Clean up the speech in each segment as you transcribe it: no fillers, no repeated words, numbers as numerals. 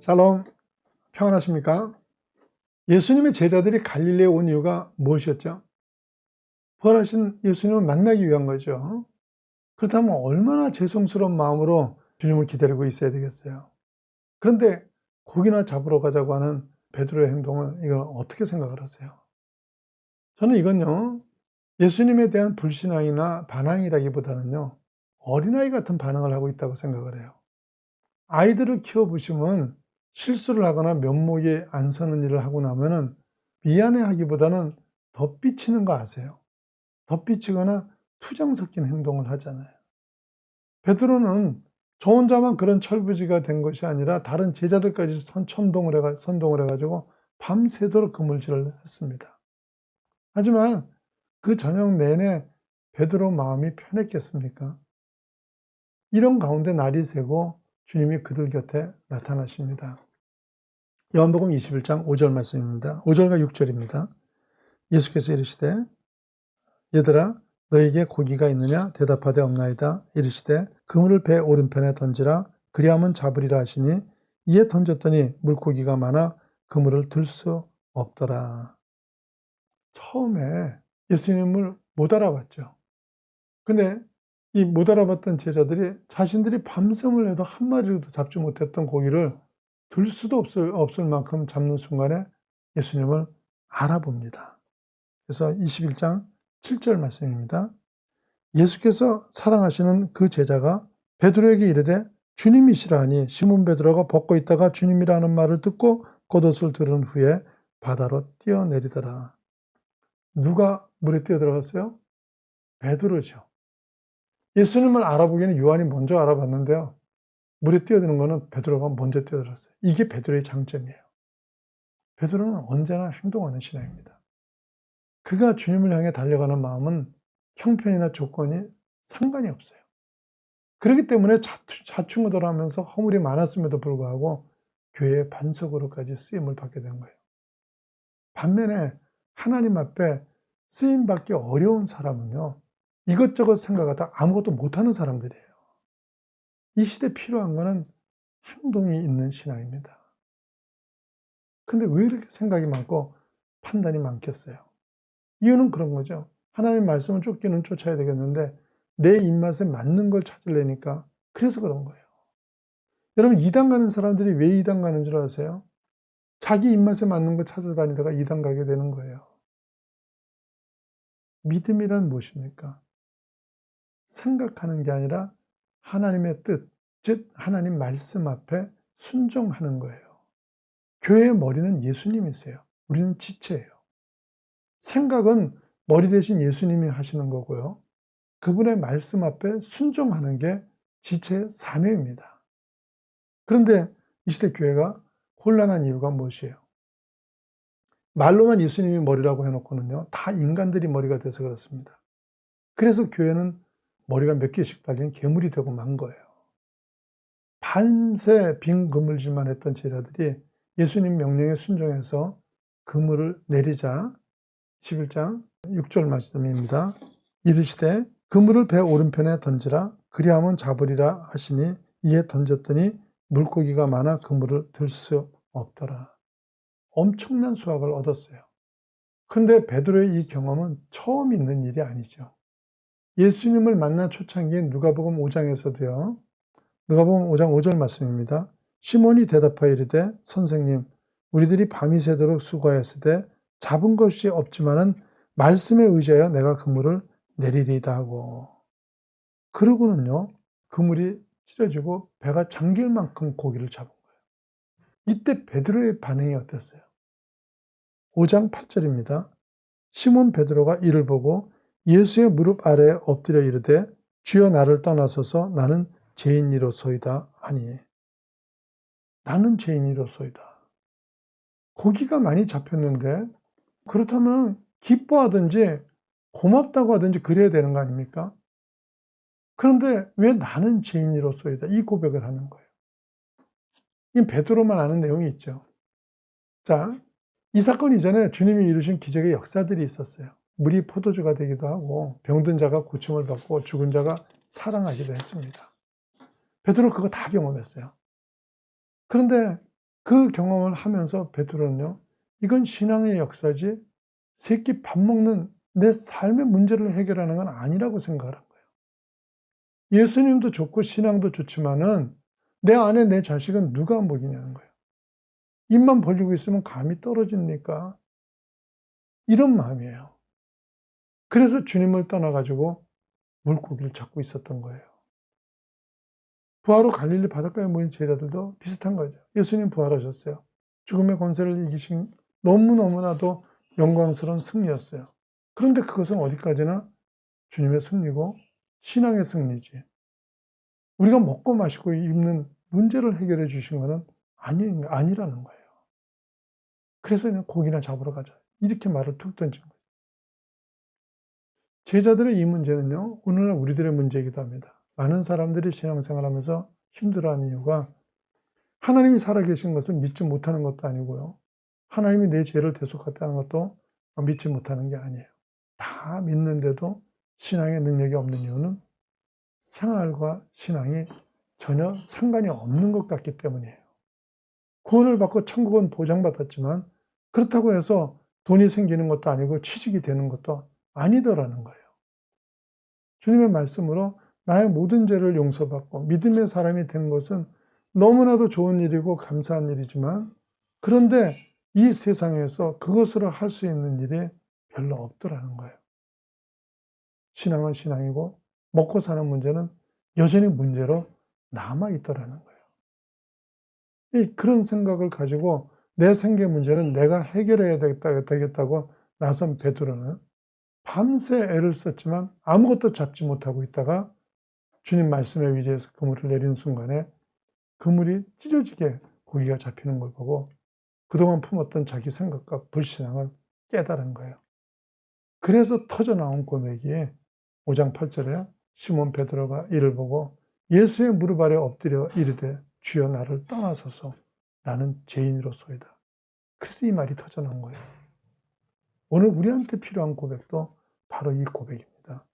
샬롬, 평안하십니까? 예수님의 제자들이 갈릴리에 온 이유가 무엇이었죠? 부활하신 예수님을 만나기 위한 거죠. 그렇다면 얼마나 죄송스러운 마음으로 주님을 기다리고 있어야 되겠어요. 그런데 고기나 잡으러 가자고 하는 베드로의 행동을 이걸 어떻게 생각을 하세요? 저는 이건요, 예수님에 대한 불신앙이나 반항이라기보다는요, 어린아이 같은 반응을 하고 있다고 생각을 해요. 아이들을 키워보시면 실수를 하거나 면목이 안 서는 일을 하고 나면은 미안해하기보다는 덧비치는 거 아세요? 덧비치거나 투정 섞인 행동을 하잖아요. 베드로는 저 혼자만 그런 철부지가 된 것이 아니라 다른 제자들까지 선동을 해가지고 밤새도록 그물질을 했습니다. 하지만 그 저녁 내내 베드로 마음이 편했겠습니까? 이런 가운데 날이 새고 주님이 그들 곁에 나타나십니다. 요한복음 21장 5절 말씀입니다. 5절과 6절입니다. 예수께서 이르시되 얘들아 너에게 고기가 있느냐 대답하되 없나이다. 이르시되 그물을 배 오른편에 던지라 그리하면 잡으리라 하시니 이에 던졌더니 물고기가 많아 그물을 들 수 없더라. 처음에 예수님을 못 알아봤죠. 근데 이 못 알아봤던 제자들이 자신들이 밤샘을 해도 한 마리라도 잡지 못했던 고기를 들 수도 없을 만큼 잡는 순간에 예수님을 알아봅니다. 그래서 21장 7절 말씀입니다. 예수께서 사랑하시는 그 제자가 베드로에게 이르되 주님이시라 하니 시몬 베드로가 벗고 있다가 주님이라는 말을 듣고 겉옷을 들은 후에 바다로 뛰어내리더라. 누가 물에 뛰어들어갔어요? 베드로죠. 예수님을 알아보기에는 요한이 먼저 알아봤는데요. 물에 뛰어드는 거는 베드로가 먼저 뛰어들었어요. 이게 베드로의 장점이에요. 베드로는 언제나 행동하는 신앙입니다. 그가 주님을 향해 달려가는 마음은 형편이나 조건이 상관이 없어요. 그렇기 때문에 좌충우돌하면서 허물이 많았음에도 불구하고 교회의 반석으로까지 쓰임을 받게 된 거예요. 반면에 하나님 앞에 쓰임받기 어려운 사람은요, 이것저것 생각하다 아무것도 못하는 사람들이에요. 이 시대에 필요한 거는 행동이 있는 신앙입니다. 근데 왜 이렇게 생각이 많고 판단이 많겠어요? 이유는 그런 거죠. 하나님 말씀을 쫓기는 쫓아야 되겠는데 내 입맛에 맞는 걸 찾으려니까 그래서 그런 거예요. 여러분 이단 가는 사람들이 왜 이단 가는 줄 아세요? 자기 입맛에 맞는 거 찾아다니다가 이단 가게 되는 거예요. 믿음이란 무엇입니까? 생각하는 게 아니라 하나님의 뜻, 즉 하나님 말씀 앞에 순종하는 거예요. 교회의 머리는 예수님이세요. 우리는 지체예요. 생각은 머리 대신 예수님이 하시는 거고요. 그분의 말씀 앞에 순종하는 게 지체의 사명입니다. 그런데 이 시대 교회가 혼란한 이유가 무엇이에요? 말로만 예수님이 머리라고 해놓고는요, 다 인간들이 머리가 돼서 그렇습니다. 그래서 교회는 머리가 몇 개씩 달린 괴물이 되고 만 거예요. 밤새 빈 그물질만 했던 제자들이 예수님 명령에 순종해서 그물을 내리자 11장 6절 말씀입니다. 이르시되 그물을 배 오른편에 던지라 그리하면 잡으리라 하시니 이에 던졌더니 물고기가 많아 그물을 들 수 없더라. 엄청난 수확을 얻었어요. 근데 베드로의 이 경험은 처음 있는 일이 아니죠. 예수님을 만난 초창기인 누가복음 5장에서도요. 누가복음 5장 5절 말씀입니다. 시몬이 대답하여 이르되 선생님 우리들이 밤이 새도록 수고하였으되 잡은 것이 없지만은 말씀에 의지하여 내가 그물을 내리리다 하고 그러고는요 그물이 찢어지고 배가 잠길 만큼 고기를 잡은 거예요. 이때 베드로의 반응이 어땠어요? 5장 8절입니다. 시몬 베드로가 이를 보고 예수의 무릎 아래에 엎드려 이르되 주여 나를 떠나소서 나는 죄인이로소이다 하니 나는 죄인이로소이다. 고기가 많이 잡혔는데 그렇다면 기뻐하든지 고맙다고 하든지 그래야 되는 거 아닙니까? 그런데 왜 나는 죄인이로소이다 이 고백을 하는 거예요. 이 베드로만 아는 내용이 있죠. 자, 이 사건 이전에 주님이 이루신 기적의 역사들이 있었어요. 물이 포도주가 되기도 하고 병든 자가 고침을 받고 죽은 자가 살아나기도 했습니다. 베드로 그거 다 경험했어요. 그런데 그 경험을 하면서 베드로는요, 이건 신앙의 역사지 세 끼 밥 먹는 내 삶의 문제를 해결하는 건 아니라고 생각을 한 거예요. 예수님도 좋고 신앙도 좋지만은 내 안에 내 자식은 누가 먹이냐는 거예요. 입만 벌리고 있으면 감이 떨어집니까? 이런 마음이에요. 그래서 주님을 떠나 가지고 물고기를 잡고 있었던 거예요. 부활 후 갈릴리 바닷가에 모인 제자들도 비슷한 거죠. 예수님 부활하셨어요. 죽음의 권세를 이기신 너무너무나도 영광스러운 승리였어요. 그런데 그것은 어디까지나 주님의 승리고 신앙의 승리지, 우리가 먹고 마시고 입는 문제를 해결해 주신 것은 아니라는 거예요. 그래서 그냥 고기나 잡으러 가자, 이렇게 말을 툭 던진 거예요. 제자들의 이 문제는요, 오늘날 우리들의 문제이기도 합니다. 많은 사람들이 신앙생활하면서 힘들어하는 이유가 하나님이 살아계신 것을 믿지 못하는 것도 아니고요, 하나님이 내 죄를 대속하다는 것도 믿지 못하는 게 아니에요. 다 믿는데도 신앙의 능력이 없는 이유는 생활과 신앙이 전혀 상관이 없는 것 같기 때문이에요. 구원을 받고 천국은 보장받았지만 그렇다고 해서 돈이 생기는 것도 아니고 취직이 되는 것도 아니더라는 거예요. 주님의 말씀으로 나의 모든 죄를 용서받고 믿음의 사람이 된 것은 너무나도 좋은 일이고 감사한 일이지만, 그런데 이 세상에서 그것으로 할 수 있는 일이 별로 없더라는 거예요. 신앙은 신앙이고 먹고 사는 문제는 여전히 문제로 남아있더라는 거예요. 그런 생각을 가지고 내 생계 문제는 내가 해결해야 되겠다고 나선 베드로는 밤새 애를 썼지만 아무것도 잡지 못하고 있다가 주님 말씀에 의지해서 그물을 내린 순간에 그물이 찢어지게 고기가 잡히는 걸 보고 그동안 품었던 자기 생각과 불신앙을 깨달은 거예요. 그래서 터져나온 고백이 5장 8절에 시몬 베드로가 이를 보고 예수의 무릎 아래 엎드려 이르되 주여 나를 떠나소서 나는 죄인이로소이다. 그래서 이 말이 터져나온 거예요. 오늘 우리한테 필요한 고백도 바로 이 고백입니다.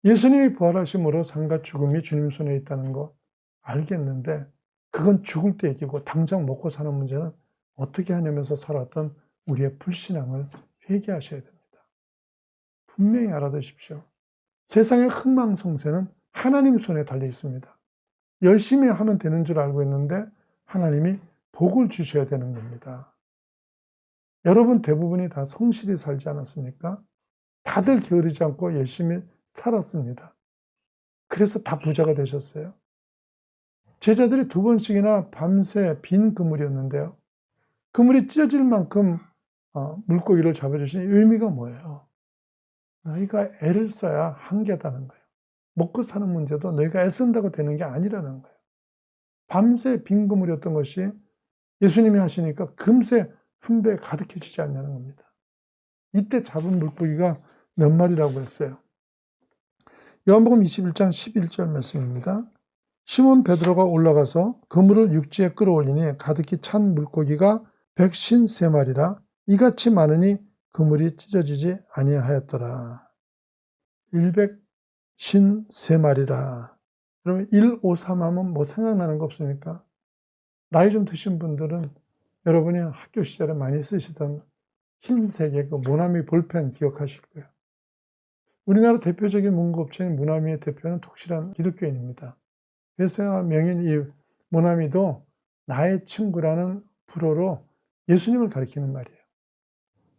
예수님이 부활하심으로 삶과 죽음이 주님 손에 있다는 거 알겠는데 그건 죽을 때 얘기고 당장 먹고 사는 문제는 어떻게 하냐면서 살았던 우리의 불신앙을 회개하셔야 됩니다. 분명히 알아두십시오. 세상의 흥망성쇠는 하나님 손에 달려 있습니다. 열심히 하면 되는 줄 알고 있는데 하나님이 복을 주셔야 되는 겁니다. 여러분 대부분이 다 성실히 살지 않았습니까? 다들 게으르지 않고 열심히 살았습니다. 그래서 다 부자가 되셨어요. 제자들이 2번씩이나 밤새 빈 그물이었는데요, 그물이 찢어질 만큼 물고기를 잡아주신 의미가 뭐예요? 너희가 애를 써야 한계다는 거예요. 먹고 사는 문제도 너희가 애쓴다고 되는 게 아니라는 거예요. 밤새 빈 그물이었던 것이 예수님이 하시니까 금세 한 배에 가득해지지 않냐는 겁니다. 이때 잡은 물고기가 몇 마리라고 했어요? 요한복음 21장 11절 말씀입니다. 시몬 베드로가 올라가서 그물을 육지에 끌어올리니 가득히 찬 물고기가 153마리라 이같이 많으니 그물이 찢어지지 아니하였더라. 153마리라. 그러면 153 하면 뭐 생각나는 거 없습니까? 나이 좀 드신 분들은 여러분이 학교 시절에 많이 쓰시던 흰색의 그 모나미 볼펜 기억하실 거예요. 우리나라 대표적인 문구업체인 모나미의 대표는 독실한 기독교인입니다. 그래서 명인 이 모나미도 나의 친구라는 불어로 예수님을 가리키는 말이에요.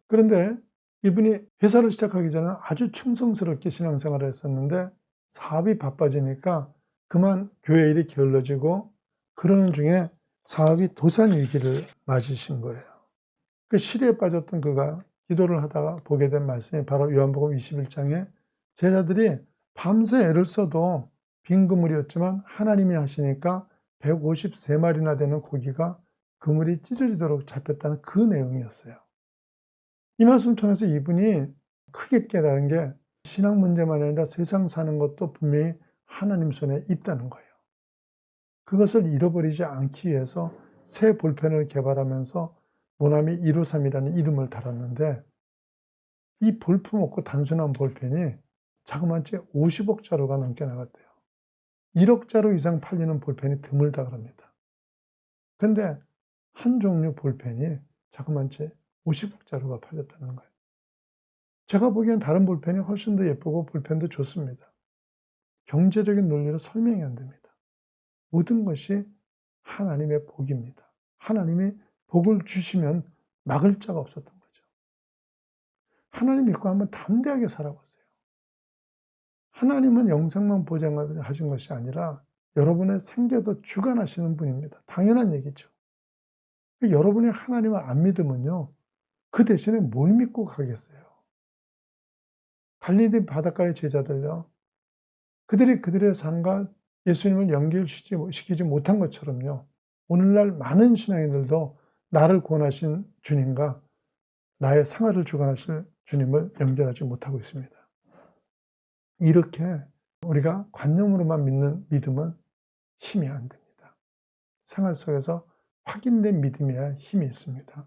그런데 이분이 회사를 시작하기 전에 아주 충성스럽게 신앙생활을 했었는데 사업이 바빠지니까 그만 교회 일이 게을러지고 그러는 중에 사업이 도산 위기를 맞으신 거예요. 그 시리에 빠졌던 그가 기도를 하다가 보게 된 말씀이 바로 요한복음 21장에 제자들이 밤새 애를 써도 빈 그물이었지만 하나님이 하시니까 153마리나 되는 고기가 그물이 찢어지도록 잡혔다는 그 내용이었어요. 이 말씀을 통해서 이분이 크게 깨달은 게 신앙 문제만 아니라 세상 사는 것도 분명히 하나님 손에 있다는 거예요. 그것을 잃어버리지 않기 위해서 새 볼펜을 개발하면서 모나미 153이라는 이름을 달았는데 이 볼품없고 단순한 볼펜이 자그마치 50억 자루가 넘게 나갔대요. 1억 자루 이상 팔리는 볼펜이 드물다 그럽니다. 근데 한 종류 볼펜이 자그마치 50억짜리가 팔렸다는 거예요. 제가 보기엔 다른 볼펜이 훨씬 더 예쁘고 볼펜도 좋습니다. 경제적인 논리로 설명이 안 됩니다. 모든 것이 하나님의 복입니다. 하나님이 복을 주시면 막을 자가 없었던 거죠. 하나님 믿고 한번 담대하게 살아보세요. 하나님은 영생만 보장하신 것이 아니라 여러분의 생계도 주관하시는 분입니다. 당연한 얘기죠. 여러분이 하나님을 안 믿으면요, 그 대신에 뭘 믿고 가겠어요? 갈릴리 바닷가의 제자들요, 그들이 그들의 삶과 예수님을 연결시키지 못한 것처럼요, 오늘날 많은 신앙인들도 나를 구원하신 주님과 나의 생활을 주관하실 주님을 연결하지 못하고 있습니다. 이렇게 우리가 관념으로만 믿는 믿음은 힘이 안 됩니다. 생활 속에서 확인된 믿음이야 힘이 있습니다.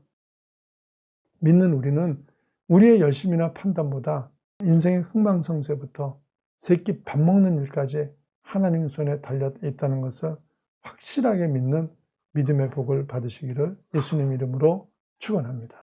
믿는 우리는 우리의 열심이나 판단보다 인생의 흥망성쇠부터 새끼 밥 먹는 일까지 하나님 손에 달려 있다는 것을 확실하게 믿는 믿음의 복을 받으시기를 예수님 이름으로 축원합니다.